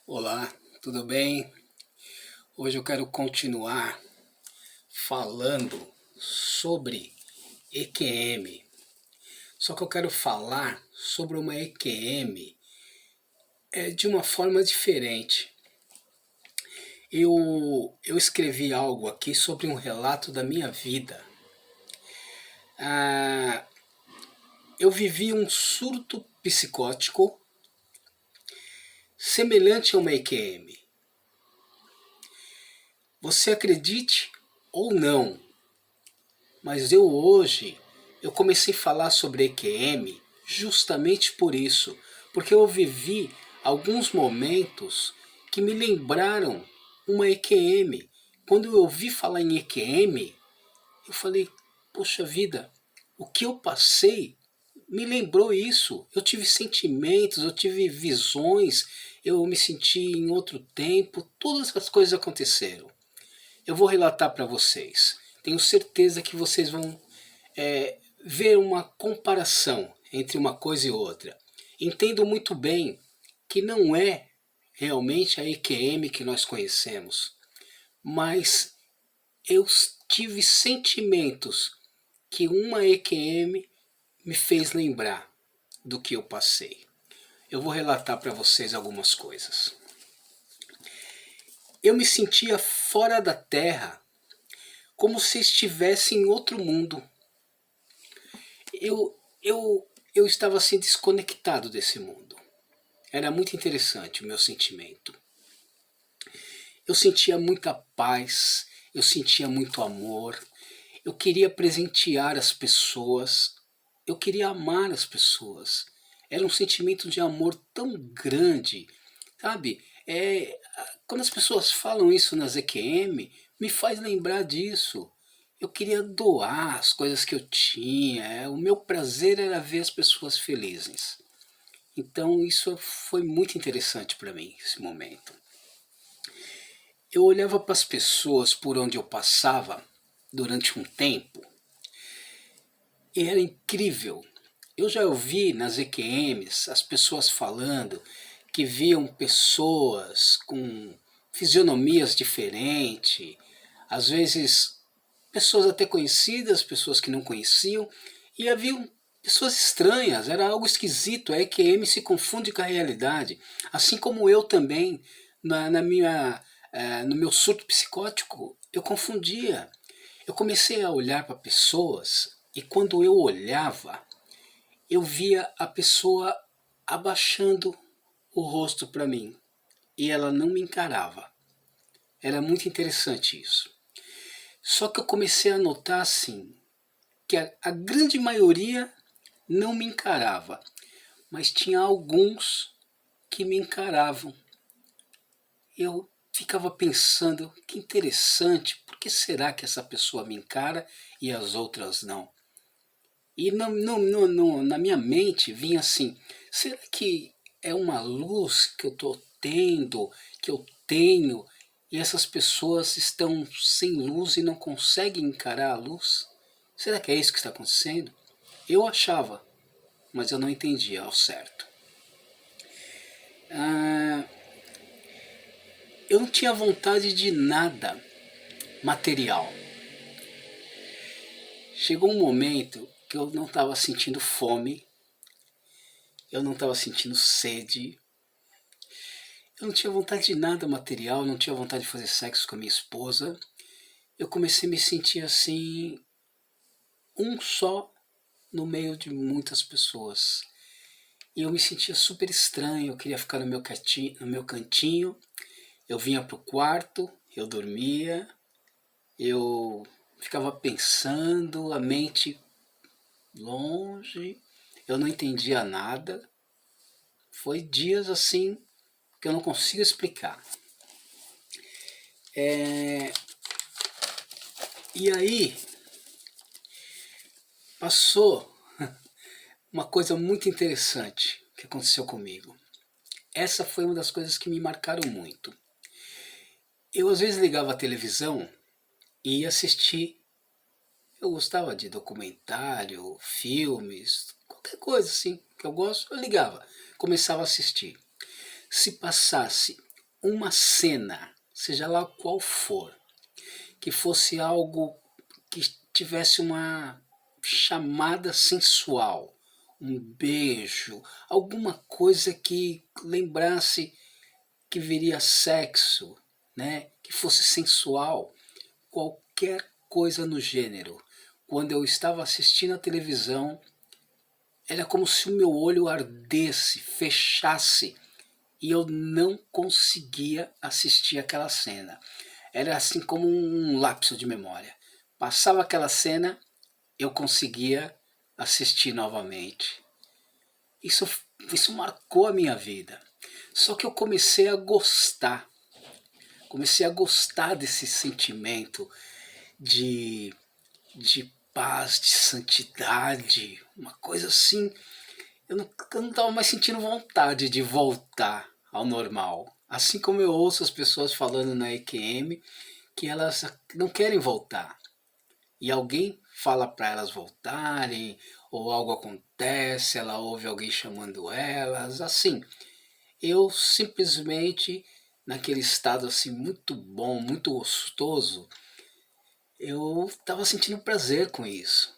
Olá, tudo bem? Hoje eu quero continuar falando sobre EQM. Só que eu quero falar sobre uma EQM de uma forma diferente. Eu escrevi algo aqui sobre um relato da minha vida. Eu vivi um surto psicótico semelhante a uma EQM. Você acredite ou não, mas eu comecei a falar sobre EQM justamente por isso, porque eu vivi alguns momentos que me lembraram uma EQM. Quando eu ouvi falar em EQM, eu falei, poxa vida, o que eu passei me lembrou isso. Eu tive sentimentos, eu tive visões, eu me senti em outro tempo, todas essas coisas aconteceram. Eu vou relatar para vocês. Tenho certeza que vocês vão ver uma comparação entre uma coisa e outra. Entendo muito bem que não é realmente a EQM que nós conhecemos, mas eu tive sentimentos que uma EQM me fez lembrar do que eu passei. Eu vou relatar para vocês algumas coisas. Eu me sentia fora da Terra, como se estivesse em outro mundo. Eu estava assim desconectado desse mundo. Era muito interessante o meu sentimento. Eu sentia muita paz, eu sentia muito amor, eu queria presentear as pessoas, eu queria amar as pessoas. Era um sentimento de amor tão grande, sabe? Quando as pessoas falam isso na ZQM, me faz lembrar disso. Eu queria doar as coisas que eu tinha, o meu prazer era ver as pessoas felizes. Então isso foi muito interessante para mim, esse momento. Eu olhava para as pessoas por onde eu passava durante um tempo e era incrível. Eu já ouvi nas EQMs as pessoas falando que viam pessoas com fisionomias diferentes, às vezes pessoas até conhecidas, pessoas que não conheciam, e havia pessoas estranhas, era algo esquisito. A EQM se confunde com a realidade, assim como eu também, no meu surto psicótico, eu confundia. Eu comecei a olhar para pessoas, e quando eu olhava, eu via a pessoa abaixando o rosto para mim, e ela não me encarava. Era muito interessante isso. Só que eu comecei a notar assim, que a grande maioria não me encarava, mas tinha alguns que me encaravam. Eu ficava pensando, que interessante, por que será que essa pessoa me encara e as outras não? E na minha mente vinha assim, será que é uma luz que eu estou tendo, que eu tenho, e essas pessoas estão sem luz e não conseguem encarar a luz? Será que é isso que está acontecendo? Eu achava, mas eu não entendia ao certo. Eu não tinha vontade de nada material. Chegou um momento que eu não estava sentindo fome, eu não estava sentindo sede, eu não tinha vontade de nada material, não tinha vontade de fazer sexo com a minha esposa. Eu comecei a me sentir assim, um só no meio de muitas pessoas. E eu me sentia super estranho, eu queria ficar no meu cantinho. Eu vinha para o quarto, eu dormia, eu ficava pensando, a mente longe, eu não entendia nada. Foi dias assim que eu não consigo explicar. E aí passou uma coisa muito interessante que aconteceu comigo. Essa foi uma das coisas que me marcaram muito. Eu às vezes ligava a televisão e ia assistir. Eu gostava de documentário, filmes, qualquer coisa assim que eu gosto, eu ligava, começava a assistir. Se passasse uma cena, seja lá qual for, que fosse algo que tivesse uma chamada sensual, um beijo, alguma coisa que lembrasse que viria sexo, né? Que fosse sensual, qualquer coisa no gênero. Quando eu estava assistindo a televisão, era como se o meu olho ardesse, fechasse, e eu não conseguia assistir aquela cena. Era assim como um lapso de memória. Passava aquela cena, eu conseguia assistir novamente. Isso, isso marcou a minha vida. Só que eu comecei a gostar desse sentimento de, de paz, de santidade, uma coisa assim. Eu não estava mais sentindo vontade de voltar ao normal. Assim como eu ouço as pessoas falando na EQM que elas não querem voltar. E alguém fala para elas voltarem, ou algo acontece, ela ouve alguém chamando elas, assim. Eu simplesmente, naquele estado assim muito bom, muito gostoso, eu estava sentindo prazer com isso.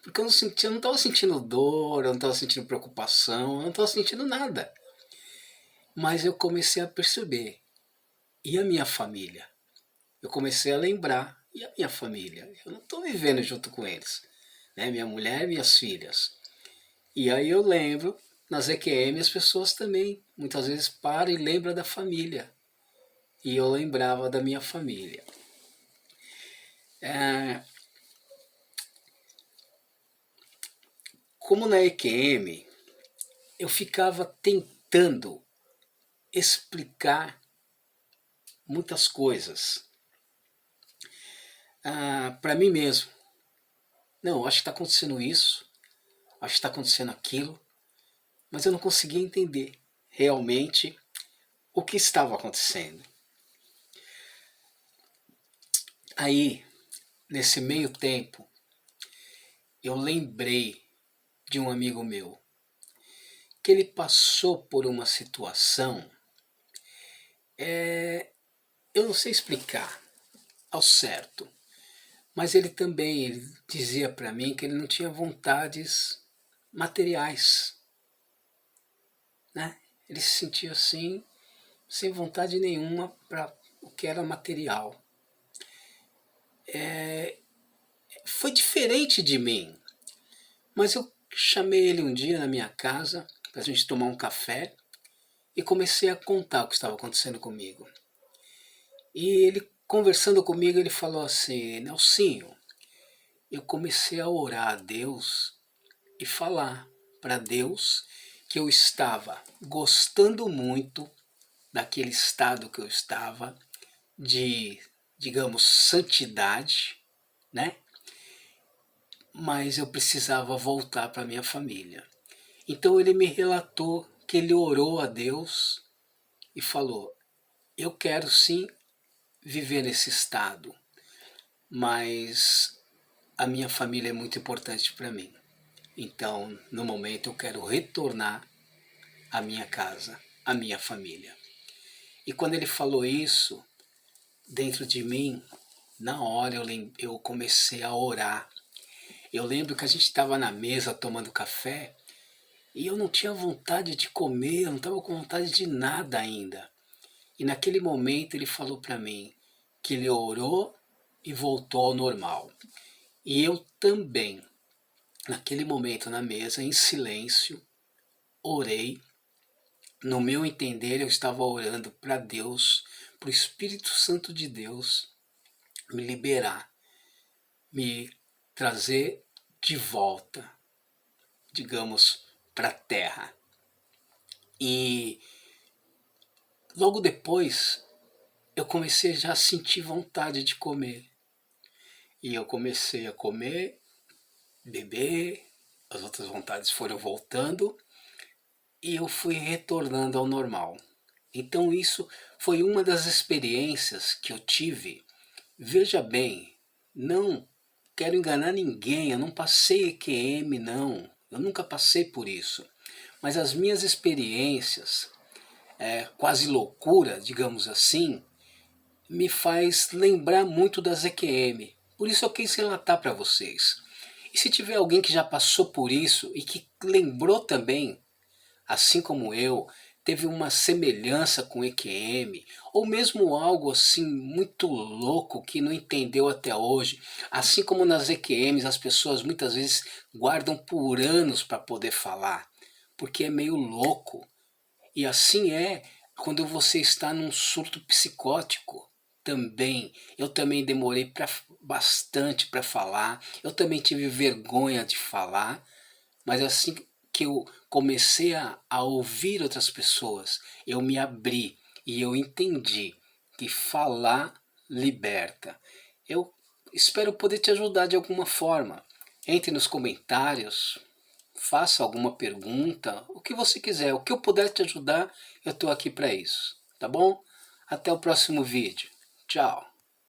Porque eu não estava sentindo dor, eu não estava sentindo preocupação, eu não estava sentindo nada. Mas eu comecei a perceber. E a minha família? Eu comecei a lembrar. E a minha família? Eu não estou vivendo junto com eles. Né? Minha mulher e minhas filhas. E aí eu lembro, nas EQM as pessoas também, muitas vezes param e lembram da família. E eu lembrava da minha família. Como na EQM, eu ficava tentando explicar muitas coisas para mim mesmo. Não, acho que está acontecendo isso, acho que está acontecendo aquilo, mas eu não conseguia entender realmente o que estava acontecendo. Aí, nesse meio tempo, eu lembrei de um amigo meu, que ele passou por uma situação, eu não sei explicar ao certo, mas ele dizia para mim que ele não tinha vontades materiais, né? Ele se sentia assim, sem vontade nenhuma para o que era material. Foi diferente de mim, mas eu chamei ele um dia na minha casa para a gente tomar um café e comecei a contar o que estava acontecendo comigo. E ele, conversando comigo, ele falou assim: Nelsinho, eu comecei a orar a Deus e falar para Deus que eu estava gostando muito daquele estado que eu estava, de, digamos, santidade, né? Mas eu precisava voltar para minha família. Então ele me relatou que ele orou a Deus e falou: eu quero sim viver nesse estado, mas a minha família é muito importante para mim. Então, no momento, eu quero retornar à minha casa, à minha família. E quando ele falou isso, dentro de mim, na hora eu comecei a orar. Eu lembro que a gente estava na mesa tomando café e eu não tinha vontade de comer, eu não estava com vontade de nada ainda. E naquele momento ele falou para mim que ele orou e voltou ao normal. E eu também, naquele momento na mesa, em silêncio, orei. No meu entender, eu estava orando para Deus, para o Espírito Santo de Deus me liberar, me trazer de volta, digamos, para a terra. E logo depois eu comecei já a sentir vontade de comer. E eu comecei a comer, beber, as outras vontades foram voltando e eu fui retornando ao normal. Então isso foi uma das experiências que eu tive. Veja bem, não quero enganar ninguém, eu não passei EQM não, eu nunca passei por isso. Mas as minhas experiências, quase loucura, digamos assim, me faz lembrar muito da ZQM. Por isso eu quis relatar para vocês. E se tiver alguém que já passou por isso e que lembrou também, assim como eu, teve uma semelhança com EQM, ou mesmo algo assim muito louco que não entendeu até hoje, assim como nas EQMs as pessoas muitas vezes guardam por anos para poder falar, porque é meio louco. E assim é quando você está num surto psicótico também. Eu também demorei bastante para falar, eu também tive vergonha de falar, mas assim que eu comecei a ouvir outras pessoas, eu me abri e eu entendi que falar liberta. Eu espero poder te ajudar de alguma forma. Entre nos comentários, faça alguma pergunta, o que você quiser, o que eu puder te ajudar, eu estou aqui para isso, tá bom? Até o próximo vídeo. Tchau!